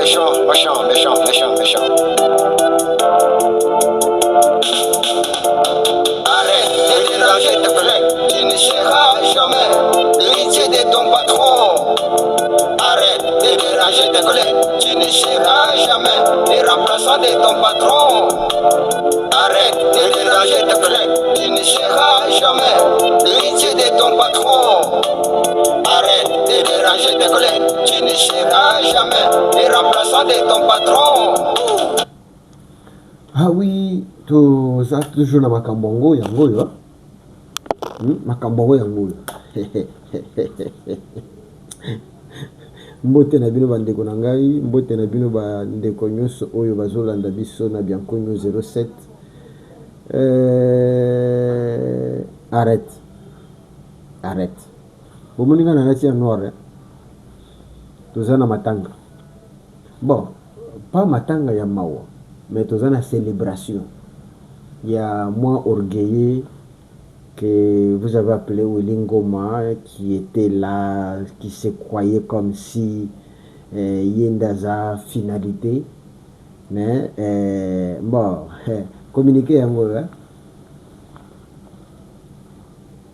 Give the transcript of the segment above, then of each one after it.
méchant, méchant, méchant, méchant, méchant. Arrête de déranger tes collègues, tu ne seras jamais l'héritier de ton patron. Arrête de déranger tes collègues, tu ne seras jamais le remplaçant de ton patron. Arrête de déranger tes collègues, tu ne seras jamais l'héritier de ton patron. Arrête de déranger tes collègues, tu ne seras jamais le remplaçant de ton patron. Ah oui, toza toujours na makambo yango yo. Makambo yango yo. Mbote na bino bandeko na ngai, mbote na bino bandeko nyonso oyo bazolanda biso na Bianconyo 07. Arrête. Arrête. Bomoninga na nati ya noir. Toza na matanga. Bon, pas matanga ya mawa, mais toza na célébration. Il y a moins orgueilleux que vous avez appelé Willy Ngoma, qui était là, qui se croyait comme si Yendaza finalité. Mais bon, communiquer yango, hein?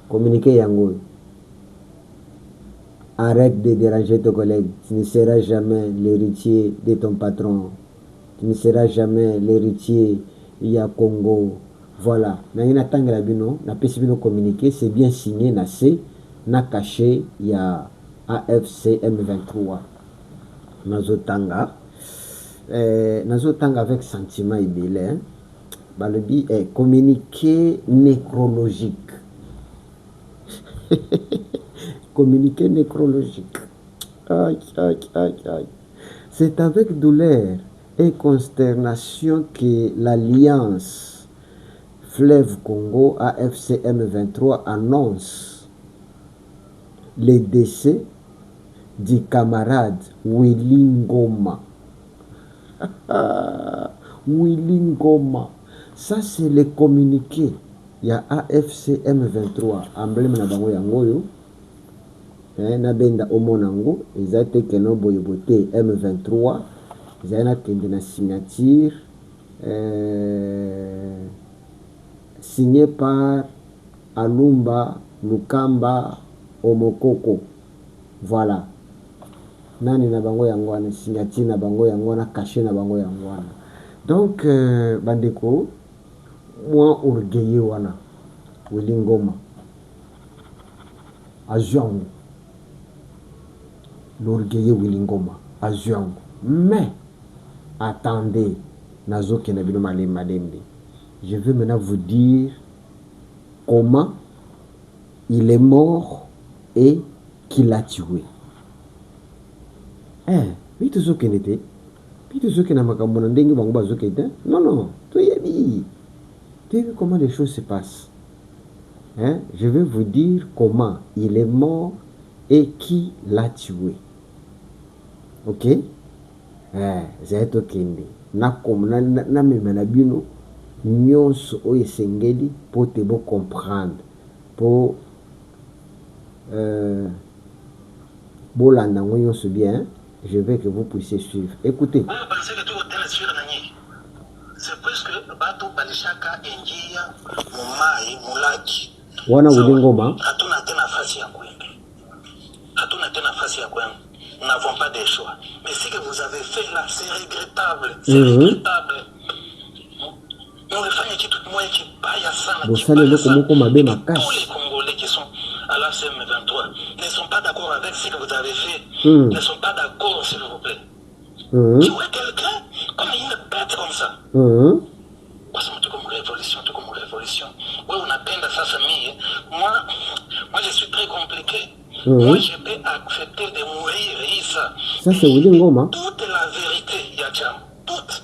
Communiquer yango. Arrête de déranger ton collègue. Tu ne seras jamais l'héritier de ton patron. Tu ne seras jamais l'héritier ya Congo. Voilà. Na tangela bino, na pesi bino communiquer, c'est bien signé na C, na caché ya AFC M23. Nazotanga. Nazotanga avec sentiment ibélé. Hein? Balobi est communiqué nécrologique. Communiqué nécrologique. Aïe, aïe, aïe, aïe. C'est avec douleur et consternation que l'Alliance Fleuve Congo AFC M23 annonce les décès du camarade Willy Ngoma. Willy Ngoma. Ça, c'est le communiqué. Il y a AFC M23. Emblème na bango yangoyo. Na benda omonango. Ils ont été keno boyobote M23. Ils ont été na signature. Signé par Alumba Lukamba Omokoko. Voilà. Nani na bango yangwana, signature na bango yangwana, caché na bango yangwana. Donc bandeko, moi orgueilleux wana Willy Ngoma azuango, l'orgueilleux Willy Ngoma azuango. Mais attendez, nazoke na bino malembe. Je veux maintenant vous dire comment il est mort et qui l'a tué. Oui, tout ce qu'il était. Puis tout ce qui n'a pas de non, tu y vu comment les choses se passent. Je vais vous dire comment il est mort et qui l'a tué. Ok? C'est ok. Na memena bino nyonso oyo esengeli po te bo comprendre po bolanda ngo nyonso bien. Je veux que vous puissiez suivre. Écoutez. Wana Willy Ngoma. Nous n'avons pas de choix. Mais ce que vous avez fait là, c'est regrettable. C'est regrettable. Tous les Congolais qui sont à la CM23 ne sont pas d'accord avec ce que vous avez fait. Ne sont pas d'accord, s'il vous plaît. Tuer quelqu'un comme une bête comme ça. Tout comme révolution. Oui, on appelle ça famille. Moi, je suis très compliqué. Moi, je peux accepter de mourir, ça. Ça, c'est Willy Ngoma. Toute la vérité, Yacham. Toute.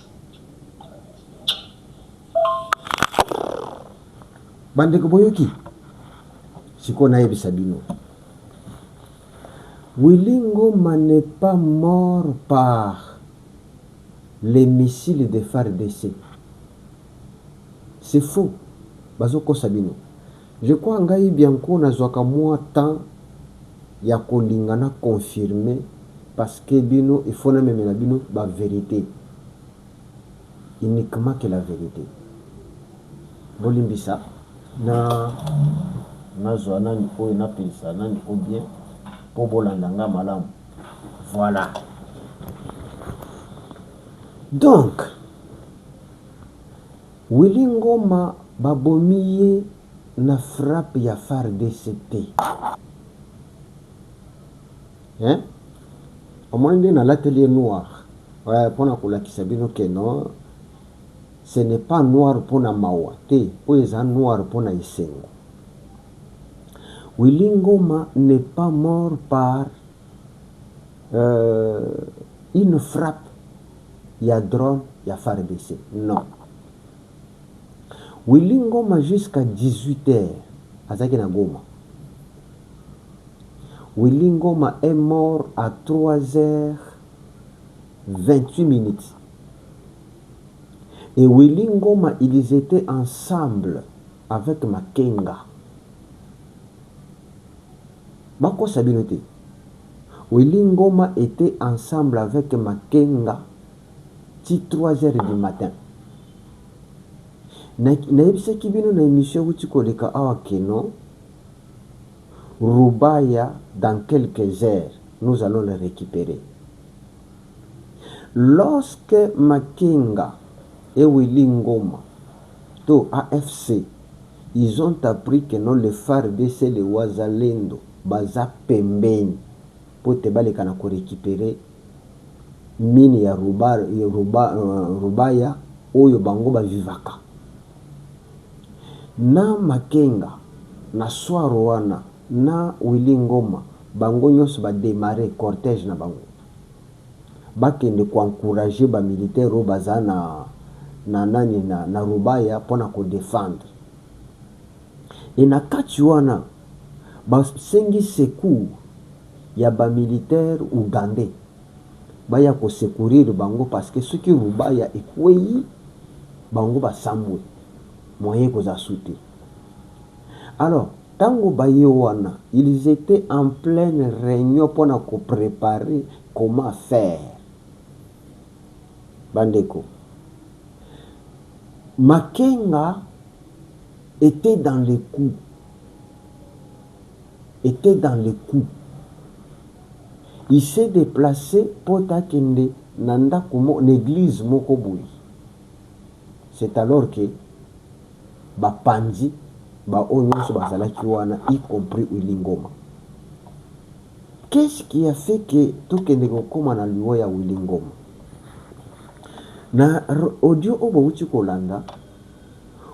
Bandeko boyoki. Siko na yebisa bino. Willy Ngoma n'est pas mort par les missiles de FARDC. C'est faux. Bazoko Sabino. Je crois ngai bianco na zwaka moi temps ya kolingana confirmé parce que bino il faut même la bino la vérité, uniquement que la vérité. Bolimbisa na nazwa nani oyo napelisa nani o bien po bolandanga malamu. Voilà. Donc Willy Ngoma babomiye na frappe ya FARDC. Hein? Au moins dans l'atelier noir. Ouais, pour kolakisa bino que non, ce n'est pas noir pour na mawa, pour les noir pour na isengo. Willy Ngoma n'est pas mort par une frappe, il y a drone, il y a FARDC. Non. Willy Ngoma jusqu'à 18h, Azaki na Goma. Willy Ngoma est mort à 3h28. Et Willy Ngoma, ils étaient ensemble avec Makenga. Bako Sabinote. Willy Ngoma était ensemble avec Makenga 3h du matin. Naibisa kibino na émission où tu connais Keno Rubaya, dans quelques heures, nous allons le récupérer. Lorsque Makenga et Willy Ngoma, to AFC, ils ont appris que non le FARDC, le Wazalendo, baza pembeni, pour te balekana ko récupérer mini ya Rubaya, oyo bango ba vivaka. Na Makenga, na Swaroana, na Willy Ngoma, bango nyonso ba démarrer cortège na bango. Bakende ko encourager ba militaire o baza na Rubaya pona ko défendre. Et na kati wana ba sengi secours ya ba militaire ougandais. Baya ko secourir bango parce que ceux qui Rubaya ekweyi bango ba sambwe. Moyen ko za souter. Alors, tango baye wana, ils étaient en pleine réunion pour nous préparer comment faire. Bandeko. Makenga était dans les coups. Il s'est déplacé pour takende nanda kumo l'église Mokoboui. C'est alors que Bapandi y compris Willy Ngoma. Qu'est-ce qui a fait que tout le monde a eu Willy Ngoma? Na audio obo Kolanda,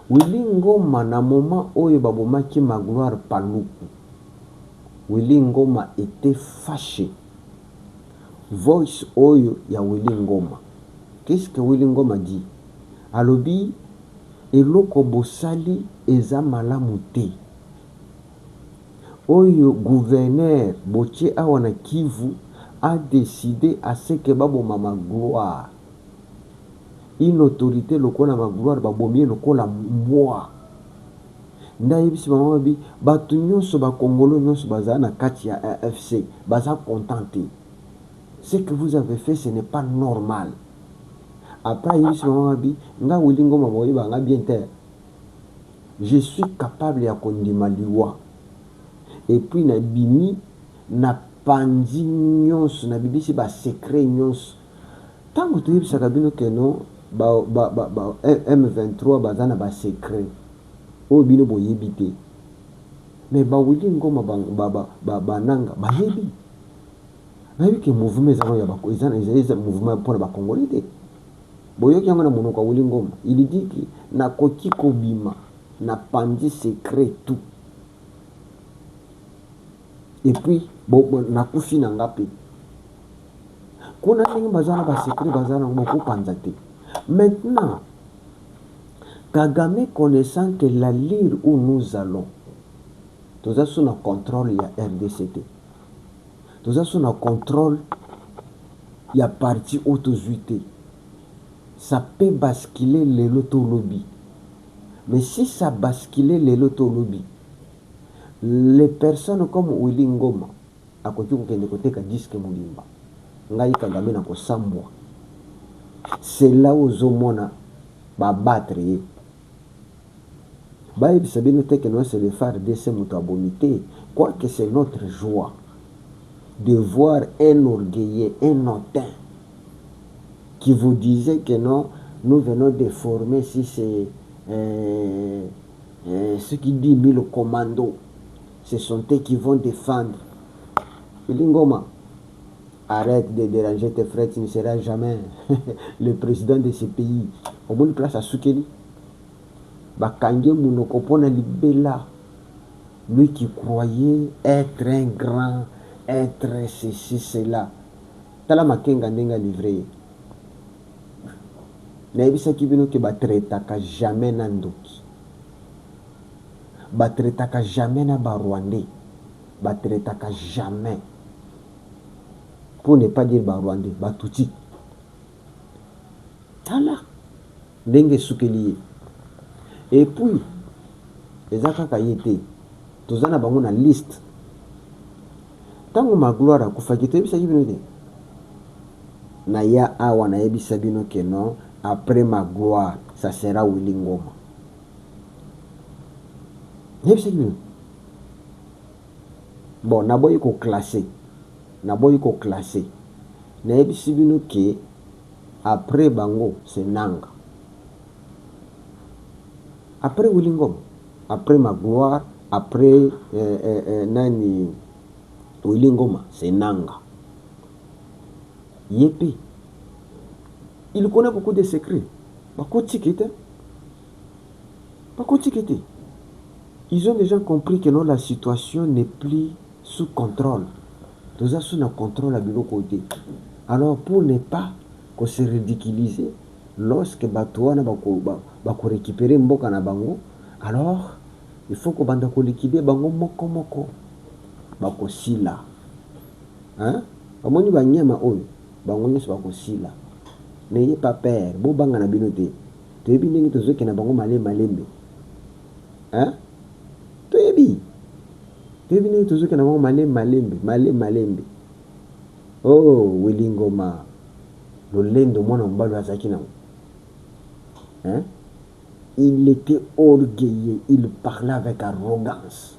Willy Ngoma na moment oyo babomaki Magloire Paluku, Willy Ngoma était fâché. Voice oyo ya Willy Ngoma. Qu'est-ce que Willy Ngoma dit? Alobi eloko bosali eza malamu te. Oyo gouverneur Boche awana Kivu a décidé à ce que baboma Magloire. Une autorité lokola Magloire babomie lokola mbwa. Ndayebisi mama bi batu nyonso ba Congolo nyonso baza na kati ya AFC baza contenté. Ce que vous avez fait ce n'est pas normal. Après yebisi mama bi nga Willy Ngoma boyeba nga bien terre. Je suis capable ya kondima liwa. Et puis na bimi na pandi nyonso na bibisi ba secret nyonso. Tango tu yebisa kabino keno M23 bazana ba secret. O bino boyebi te. Mais ba Willy Ngoma bananga ba yebi. Ba yebi ke mouvement ezana ya ba ezana mouvement pour ba Congolais te. Boyoki yango na monoko Willy Ngoma. Il dit que na koki kobima na pandi secret tout. Et puis na kufi na ngapi. Kuna ndenge bazana ba secret bazana beaucoup panzate. Maintenant Kagame connaissant que la lire où nous allons, tout ça sous notre contrôle il y a RDCT. Tout ça sous notre contrôle il y a parti autosuité. Ça peut basculer les lotolobi. Mais si ça basculait les lotolobi, les personnes comme Willy Ngoma, à côté de côté ka disque Moulimba, ngai Kagame na kosambwa. C'est là où ozomona ba battre ye. Ba yebisa bino te que c'est le phare de ce moto abomité. Quoique c'est notre joie de voir un orgueilleux, un hautain qui vous disait que non, nous venons de former si c'est ceux qui disent 1000 commandos. Ce sont eux qui vont défendre. Lingoma, arrête de déranger tes frères, tu ne seras jamais le président de ce pays. Au bout de place à Soukeli, Bakange Mounokopona Libela, lui qui croyait être un grand, être ceci, cela. Tala Makenga Nenga livré. Naibisa Kibino ke batretaka jamais na ndoki. Batretaka jamais na Barwandais. Batretaka jamais. Pour ne pas dire Barwandais, Batouti. Tala. Ndenge Soukeli. Et puis, les akaka yete. Tozana bango na liste. Tango Magloire akufaki bisa Kibino de. Na ya awa na yebisa bino ke non. Après ma gloire, ça sera Willy Ngoma. Bon, naboyi ko classé. Na yebisi bino ke après bango, c'est Nanga. Après Willy Ngoma, après ma gloire, après nani Willy Ngoma, c'est Nanga. Yépi. Il connaît beaucoup de secrets. Ils ont déjà compris que non, la situation n'est plus sous contrôle. Tout ça sous le contrôle à bureau côté. Alors pour ne pas qu'on se ridiculise, lorsque Batouana va récupérer Mboka na bango, alors il faut qu'on bande liquider bango moko. Bako sila. Hein? Amoni banyama oyo, bango nyos bako sila. N'ayez pas peur, bo banga na binote. Tu es bien que tu na bango malembe. Hein? Tu es bien que tu na bango malembe. Oh, Willy Ngoma. Le lendo mwana mbalo azaki na. Hein? Il était orgueilleux, il parlait avec arrogance.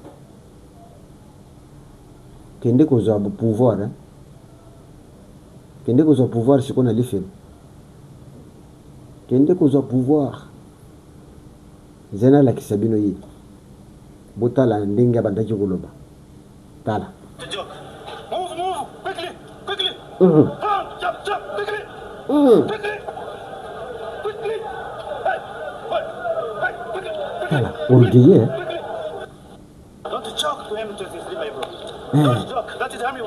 Kende ko za pouvoir, hein? Kende ko za pouvoir c'est qu'on a fait. Kende koza pouvoir zena la kisabino yi botala ndenge bandaki koloba tala move quickly tala orgueilleux don't joke to him to this my bro don't joke that is army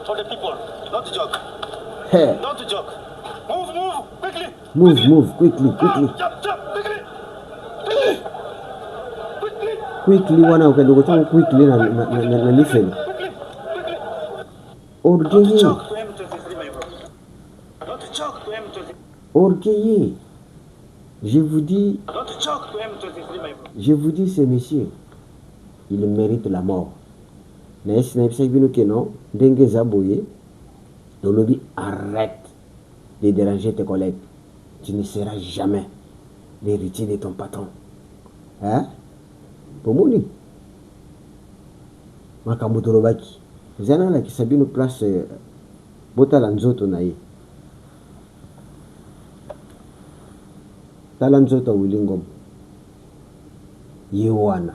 for the people don't joke don't joke move quickly wana ukende kutoka quickly na listen orgueilleux je vous dis ces messieurs ils méritent la mort na esina bino que non ndenge zaboye lolobi arrête de déranger tes collègues. Tu ne seras jamais l'héritier de ton patron. Hein? Pomoni. Makambo baki. Zana la kisabino place bota la nzoto na ye. Tala nzoto Willy Ngoma. Ye wana.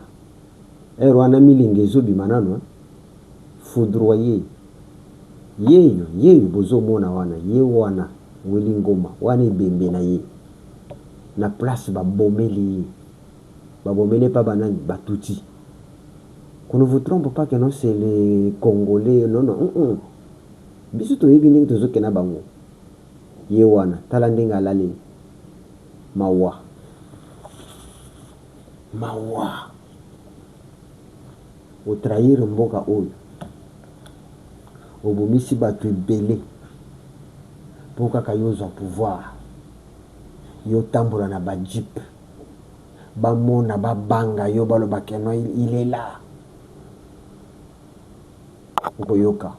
Wana milingezo bimanano. Foudroyer. Yeyo bozo mona wana. Ye wana. Willy Ngoma wana bembe na ye na place babomeli pas banani batuti qu'on ne vous trompe pas que non c'est les Congolais non biso to yebi ndenge tozoke na bango ye wana tala ndenge alali mawa o trahir mboka oyo obomisi bato ebele pour kaka yo za pouvoir yo tambola na ba jeep bamona babanga yo baloba keno il est là okoyoka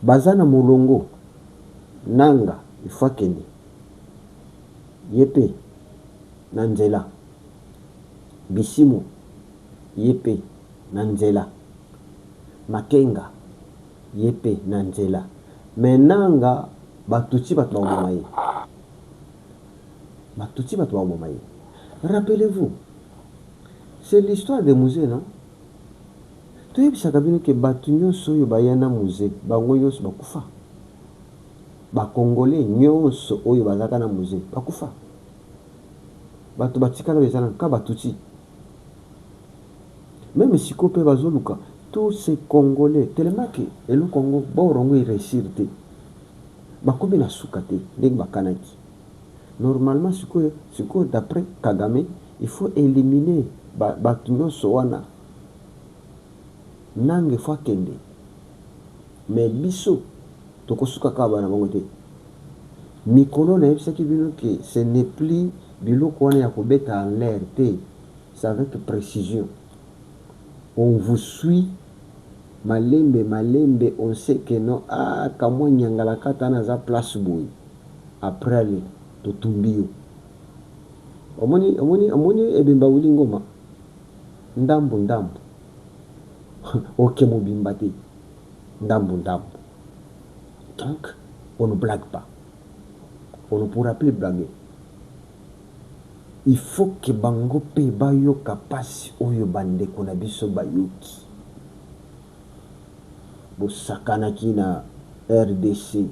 bazana molongo nanga ifakeni yepe na nzela bisimo yepe na nzela makenga yepe na nzela menanga batuti bato baboma ye batuti bato baboma ye. Rappelez-vous, c'est l'histoire de musée, non? Toyebisaka bino ke bato nyonso oyo baya na musée bango nyonso bakufa, bakongole nyonso oyo bazaka na musée bakufa, bato batikala eza na ka batuti. Même siko pe bazoluka tous ces congolais tellement que elo Congo borongo réussir te bakomi na suka te ndenge bakanaki. Normalement siko d'après Kagame il faut éliminer bato nyonso wana nange fo kende, mais biso tokosuka ka bana bango te. Mikolo na yebisaki bino ke ce n'est plus biloko wana ya kobeta en l'air te, c'est avec précision. On vous suit malembe malembe, on sait que non kamwa nyangala kata na za place boy après aller to tumbio omoni ebemba wuli ngoma ndambu ok mobimba te ndambu. Donc on ne blague pas, on ne pourra plus blaguer. Il faut que bango pe bayoka pasi oyo bandeko na biso bayoki. Bosakanaki na RDC,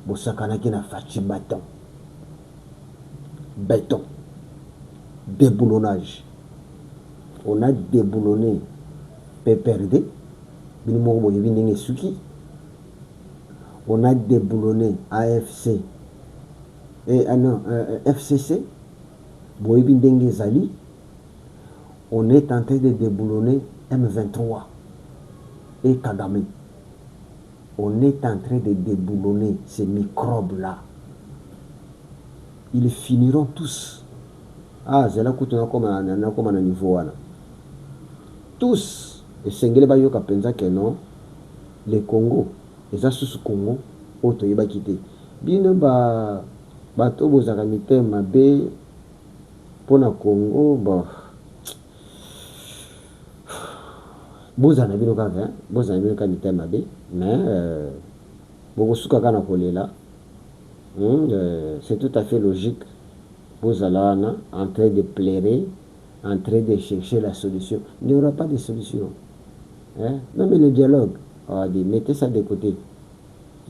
bosakanaki na Fachi béton, déboulonnage. On a déboulonné PPRD, on a déboulonné AFC et FCC. On est en train de déboulonner M23 et Kagame. On est en train de déboulonner ces microbes-là. Ils finiront tous. Ah, c'est là que tu as comme un niveau. Tous. Et Sengele Bayoka pensa que non. Les Congo, les Asus Congo, auto yeba quitté. Bien ba bato bozakamite mabe. Pour le Congo, bozana bino kaka, bozana bino kaka mitema mabe, mais bokosuka kana kolela, c'est tout à fait logique. Bozala en train de pleurer, en train de chercher la solution. Il n'y aura pas de solution. Même le dialogue, on va dire, mettez ça de côté.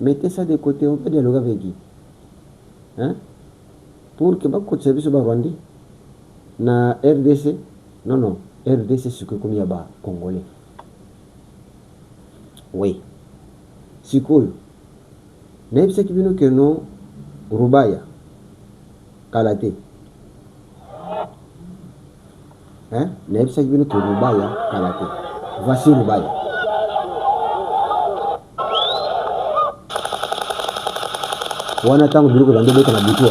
Mettez ça de côté, on peut dialoguer avec qui? Pour que beaucoup de services soient Rwandais. Na RDC, non, RDC c'est comme il y a Congolais. Oui. C'est cool. Même si vous que non, Rubaya, Kalate. Même si vous que Rubaya, Kalate. Voici Rubaya. Wana tangu biliko bando beta na bitu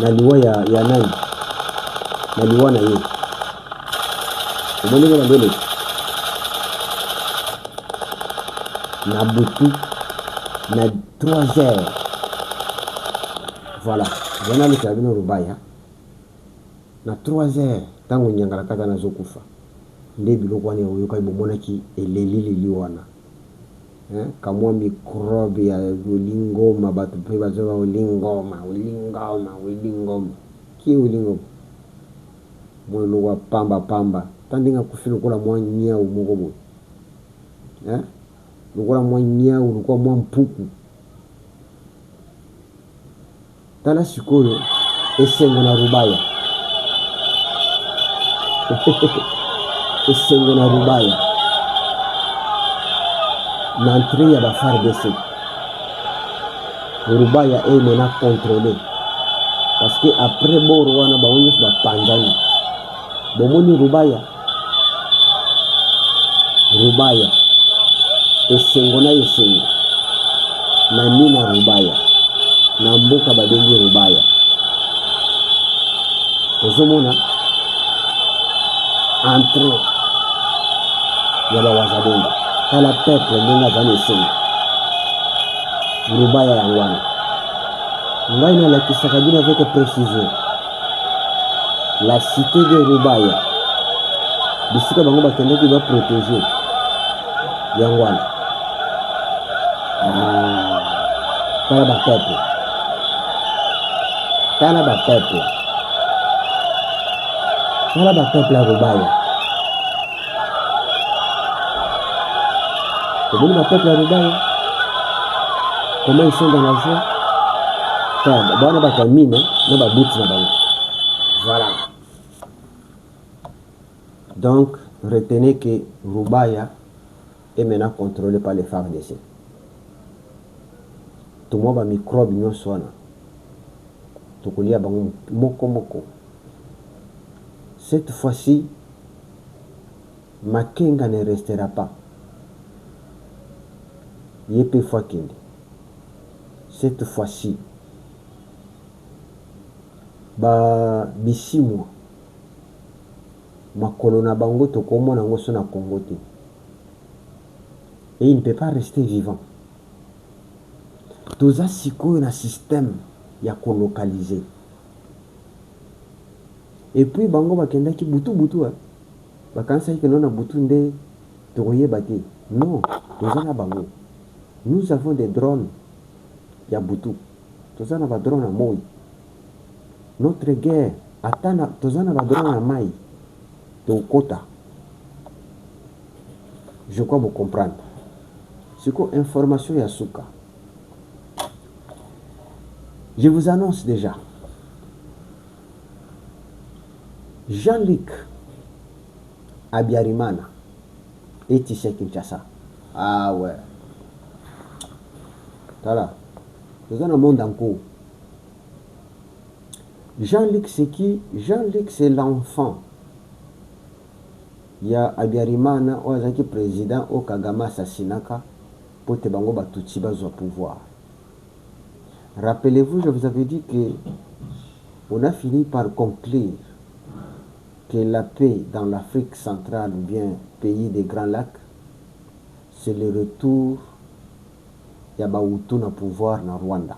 na liwa ya nani na liwa na ye umoni bando le na butu na 3 heures. Voilà, wana le kabino Rubaya na 3 heures tangu nyangala kata na zokufa nde biloko wana yoka ibomonaki eleli wana. Kamwa microbe ya ulingoma batu pe bazoba ulingoma ki ulingoma mwana wa pamba tandinga kufilo kola mwa nyau moko bo lukola mwa nyau lukola mwa mpuku tala sikoyo esengo na Rubaya esengo na Rubaya l'entrée ya ba FARDC. Rubaya est maintenant contrôlé parce que après boro wana ba onyo ba panzani bomoni Rubaya esengo na nina Rubaya na mboka babengi Rubaya ozomona entrée ya ba wazalendo tala peuple ndenge azali esengi rubaya yango wana ngai nalakisaka bino avec précision la cité de rubaya bisika bango bakendaki baprotege yango wana tala bapeuple tala bapeuple ya rubaya tomoni bapeuple ya rubaya comment ils sont dans la joie bana bato ya mine na babuti na bango voilà. Donc retenez que Rubaya est maintenant contrôlé par les FARDC. Tout le monde a microbe nyonso wana tokolia bango moko. Cette fois-ci Makenga ne restera pas. Yepe Fakinde. Cette fois-ci bisimwa makolo na bango tokomona ngo so na Congo te. Et il ne peut pas rester vivant. Toza sikoyo na système ya kolokaliser. Et puis bango bakendaki butu bakanisa ke na butu nde tokoyeba te. Non, toza na bango. Nous avons des drones ya butu. Toza na ba drone na moi. Notre guerre atana toza na ba drone na mai. Donc quota. Je crois vous comprendre. C'est quoi information Yasuka? Je vous annonce déjà. Jean-Luc Abiyarimana et Tshisekedi Kinshasa. Ah ouais. Voilà. Nous avons un monde en cours. Jean-Luc c'est qui? Jean-Luc c'est l'enfant. Il y a Abiyarimana qui est président au Kagame assassinaka pour te bango batutsi bazo pouvoir. Rappelez-vous, je vous avais dit que on a fini par conclure que la paix dans l'Afrique centrale ou bien pays des Grands Lacs, c'est le retour ya Bahutu na pouvoir na Rwanda.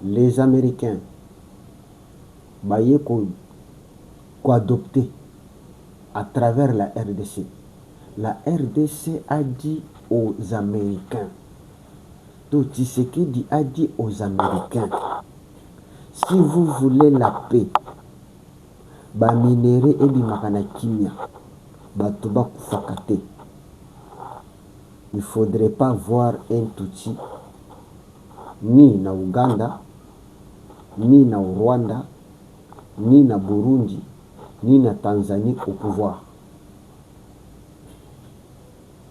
Les Américains baye ko adopté à travers la RDC. La RDC a dit aux Américains, tout Tshisekedi a dit aux Américains, si vous voulez la paix, ba minéré et bimakana kimia, batuba kufakate. Il ne faudrait pas voir un Tutsi ni na Uganda, ni na Rwanda, ni na Burundi, ni na Tanzanie au pouvoir.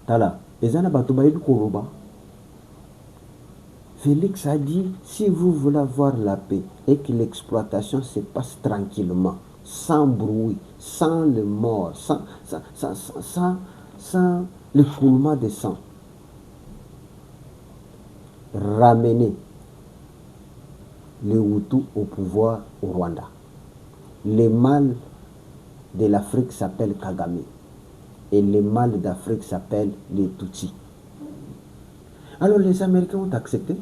Tala, ezana batuba ibi koroba. Félix a dit, si vous voulez avoir la paix et que l'exploitation se passe tranquillement, sans bruit, sans le mort, sans le coulement de sang, ramenez les Hutus au pouvoir au Rwanda. Le mal de l'Afrique s'appelle Kagame et le mal d'Afrique s'appelle les Tutsis. Alors les Américains ont accepté.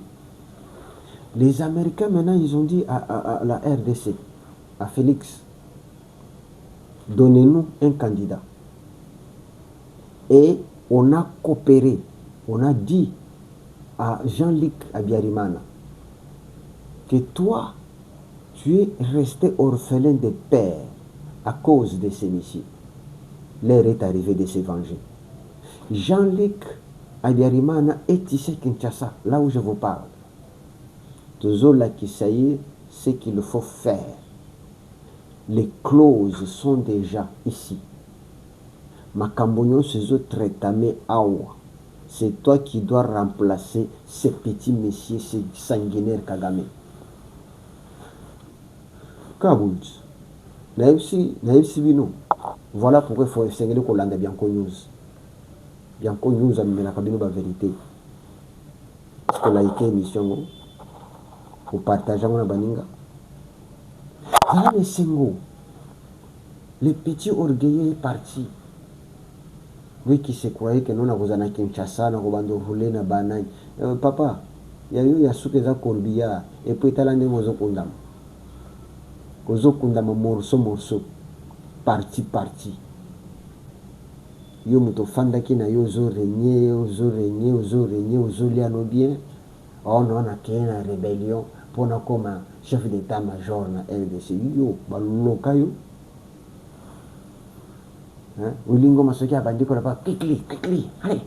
Les Américains maintenant ils ont dit à la RDC, à Félix, donnez-nous un candidat. Et on a coopéré, on a dit à Jean-Luc Abiyarimana que toi, tu es resté orphelin de père à cause de ces missiles. L'heure est arrivée de se venger. Jean-Luc Abiyarimana et Tshisekedi Kinshasa, là où je vous parle. Toujours là qui ça y est, ce qu'il faut faire. Les clauses sont déjà ici. Makambonyo ces autres traitements awa. C'est toi qui dois remplacer ces petits messieurs, ces sanguinaires Kagame. Kabout. Naïf Bino. Voilà pourquoi il faut essayer de coller Bianco News. Bianco News a mis la cabine de la vérité. Parce que like émission, pour partager mon baninga. Voilà les Sengo. Le petit orgueilleux est parti. Oui, qui se croyait que nous avons à Kinshasa, nous avons roulé na banane. Papa, il y a eu un corbillard, et puis il y a eu un kundam. Kozo kundam morceau, parti. Yo muto fanda ki na yo zo régner, ozo liano bien. Oh non, on a créé une rébellion pour nous comme chef d'état-major na RDC. Yo, baloka yo. Ulingo masoki abandiko là-bas, quickly, allez,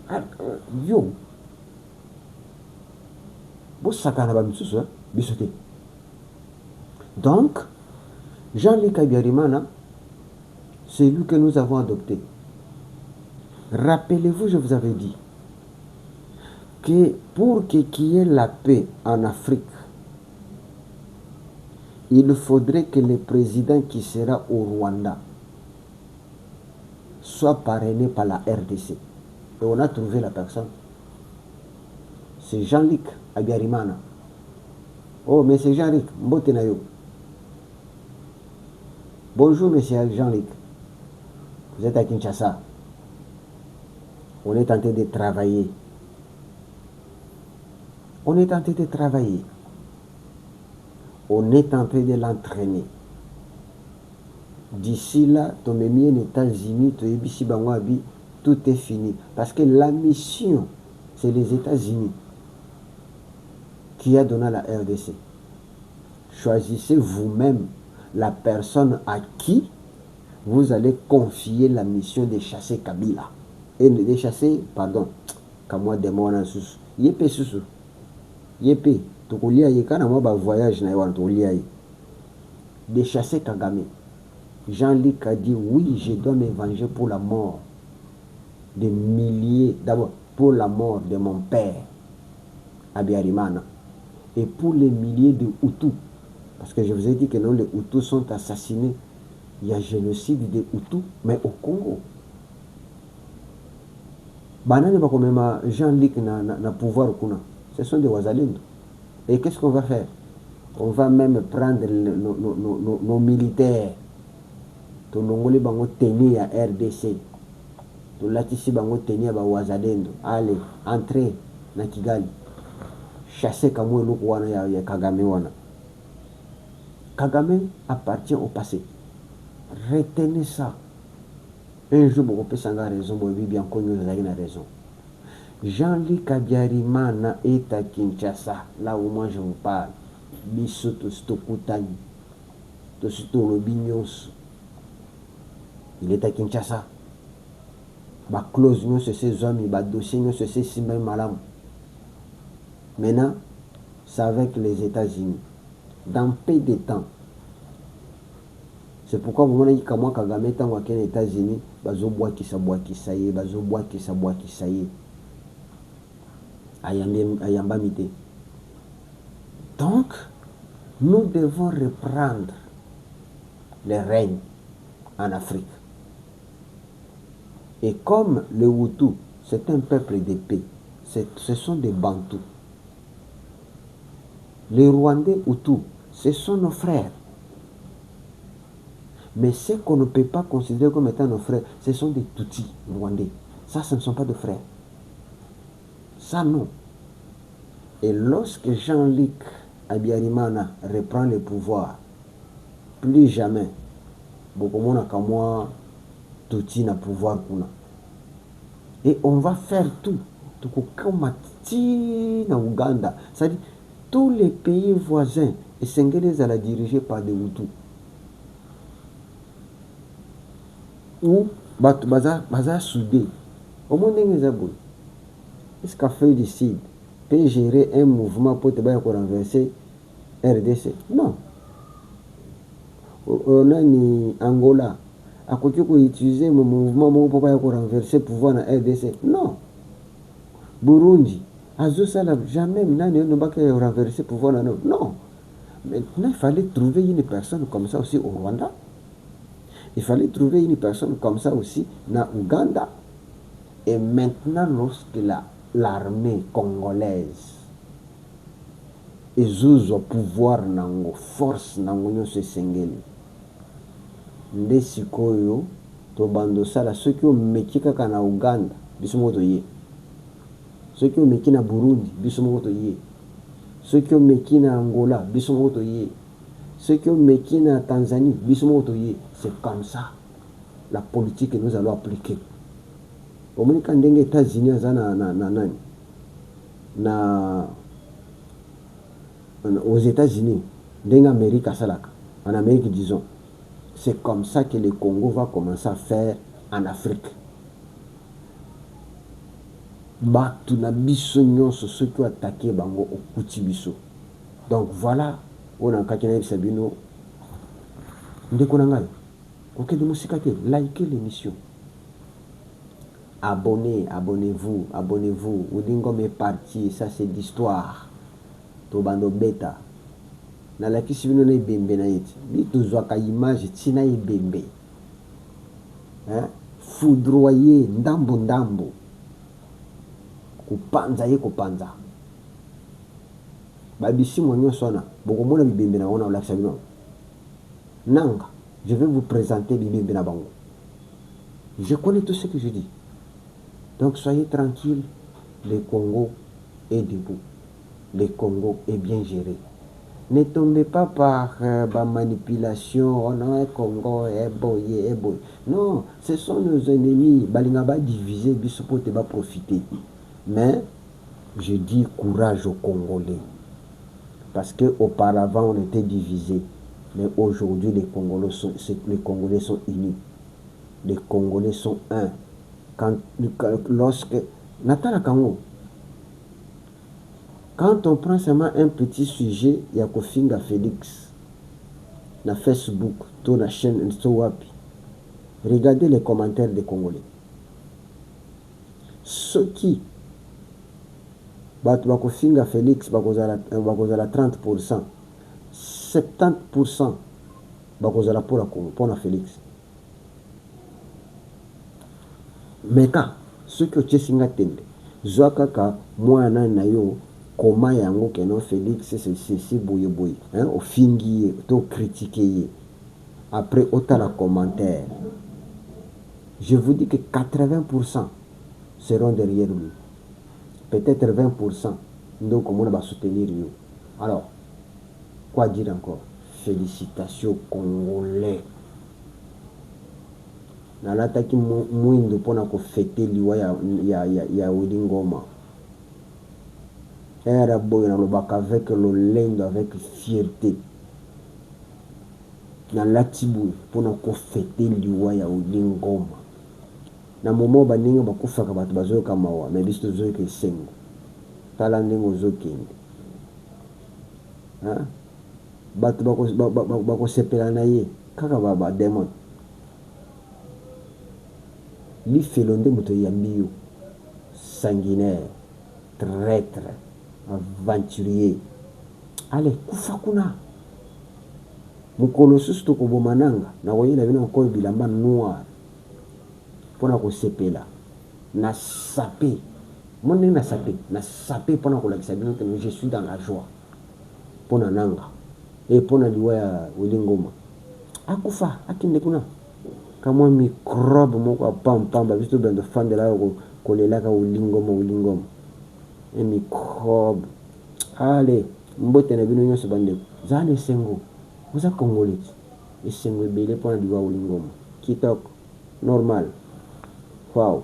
yo. Bosaka na ba misusu, bisote. Donc, Jean-Luc Kabiarimana, c'est lui que nous avons adopté. Rappelez-vous, je vous avais dit que pour qu'il y ait la paix en Afrique, il faudrait que le président qui sera au Rwanda soit parrainé par la RDC. Et on a trouvé la personne. C'est Jean-Luc Abiyarimana. Oh, mais c'est Jean-Luc, Mbotenayo. Bonjour, monsieur Jean-Luc. Vous êtes à Kinshasa. On est en train de travailler. On est en train de travailler. On est en train de l'entraîner. D'ici là, Tomemi en États-Unis, tout est fini. Parce que la mission, c'est les États-Unis qui a donné la RDC. Choisissez vous-même la personne à qui vous allez confier la mission de chasser Kabila. Et de chasser, pardon, Kamwa Demona Susu. Yépé Susu. Yépé. Tokolia Yekana, moi, voyage na Yawan Tokolia. De chasser Kagame. Jean-Luc a dit oui, je dois me venger pour la mort de milliers, d'abord pour la mort de mon père, Abiyarimana, et pour les milliers de Hutus. Parce que je vous ai dit que non, les Hutus sont assassinés. Il y a génocide des Hutus, mais au Congo. Banane va comme Jean-Luc na pouvoir kuna. Ce sont des Wazalendo. Et qu'est-ce qu'on va faire? On va même prendre nos militaires. Tolongoli bango tenir à RDC. Tolatisi bango tenir à Wazalendo. Allez, entrez na Kigali. Chasser Kamwe Lukwana ya Kagame wana. Kagame appartient au passé. Retenez ça. Un jour, vous pouvez avoir raison, vous avez bien connu, vous avez raison. Jean-Luc Abiyarimana est à Kinshasa, là où moi je vous parle. Bisoto Stokutani. Tosuto Lobinyos. Il est à Kinshasa. Ba close nous c'est ces hommes, ba dossier nous c'est ces même malam. Maintenant, c'est avec les États-Unis. Dans peu de temps. C'est pourquoi vous voyez que moi Kagame est aux États-Unis, bazo bois qui ça y est, bazo bois qui ça y est. Ayamba mité. Donc, nous devons reprendre les règnes en Afrique. Et comme le Hutu, c'est un peuple de paix, ce sont des Bantous. Les Rwandais Hutus, ce sont nos frères. Mais ce qu'on ne peut pas considérer comme étant nos frères, ce sont des Tutsis rwandais. Ça, ce ne sont pas de frères. Ça, non. Et lorsque Jean-Luc Abiyarimana reprend le pouvoir, plus jamais, beaucoup de monde comme moi, Tutsi n'a pouvoir pour nous. Et on va faire tout. Tout comme na Ouganda. C'est-à-dire, tous les pays voisins, et Sengelez à la diriger par des Hutus. Ou baza soudé. Au monde est-ce qu'Afrique du Sud peut gérer un mouvement pour te renverser RDC? Non. On a ni Angola. À côté qu'on utilise un mouvement pour renverser le pouvoir dans RDC? Non. Burundi. Azosala jamais ne va renverser le pouvoir dans non. Maintenant, il fallait trouver une personne comme ça aussi au Rwanda. Il fallait trouver une personne comme ça aussi dans Ouganda. Et maintenant, lorsque l'armée congolaise est au pouvoir, dans force, dans l'Union Sengeli, Ndesikoyo, to bando sala soki omeki kaka na Uganda biso moko toye, soki omeki na Burundi biso moko toye, soki omeki na Angola biso moko toye, soki omeki na Tanzanie biso moko toye. C'est comme ça la politique que nous allons appliquer. Omoni ka ndenge États-Unis aza aux États-Unis, ndenge Amérique asalaka en Amérique disons. C'est comme ça que le Congo va commencer à faire en Afrique. Batu na biso nyonso soki attaquer bango okuti biso. Donc voilà, on a kakina bisabino. Ndeko na ngai. OK de musika te, likez l'émission. Abonnez-vous. Odingom est parti, ça c'est d'histoire. To bando beta. Na la kisi bino na ibembe na yeti. Bito zwaka image tina ibembe. Hein? Foudroyer ndambo. Kupanza. Babisi mwanyo sona. Boko mona bibembe na ona olakisa bino. Nanga, je vais vous présenter bibembe na bango. Je connais tout ce que je dis. Donc soyez tranquille, le Congo est debout. Le Congo est bien géré. Ne tombez pas par manipulation. Oh non, le Congo est boyé. Non, ce sont nos ennemis. Balingaba divisé, bisopote va profiter. Mais je dis courage aux Congolais. Parce qu'auparavant on était divisés. Mais aujourd'hui les Congolais sont unis. Les Congolais sont un. Quand on prend seulement un petit sujet, il y a Kofinga Félix, na Facebook, sur la chaîne Wapi. Regardez les commentaires des Congolais. Ceux qui, Kofinga Félix, bakozala 30%, 70% bakozala pour la Félix. Mais quand ceux qui ont singa tende zwakaka mwana na yo koma yango que non Félix c'est boye hein au fingi to critiquer après autant la commentaire. Je vous dis que 80% seront derrière lui. Peut-être 20% donc on va soutenir lui. Alors quoi dire encore? Félicitations Congolais. Nalataki mwindo pona ko fêter liwa ya Wilingoma. Era boy na lobaka avec l'olendo, avec fierté. Nalatibu pona ko fêter liwa ya Wilingoma. Na momo baninga bakufaka batu bazoka mawa, mais biso zoka isengo. Tala ndenge ozokende. Hein? Batu bako sepela na ye kaka baba demon. Li felonde moto yambiyo, sanguinaire, traître, aventurier. Allez, kufa kuna. Mukolo susu toko bomananga, na woyela bina ko bilamba noir. Pona ko sepela. Na sapé. Monde na sapé pona ko lakisa bino que je suis dans la joie. Pona nanga. Et pona liwa ya Wilingoma. Akufa, akinde kuna. Kama microbe moko pamba biso bendo fan de la kolelaka Wilingoma un microbe. Allez mbote na bino nyonso bande zale sengo vous a congolais et sengo belé pour la Wilingoma kitoko normal. Wow.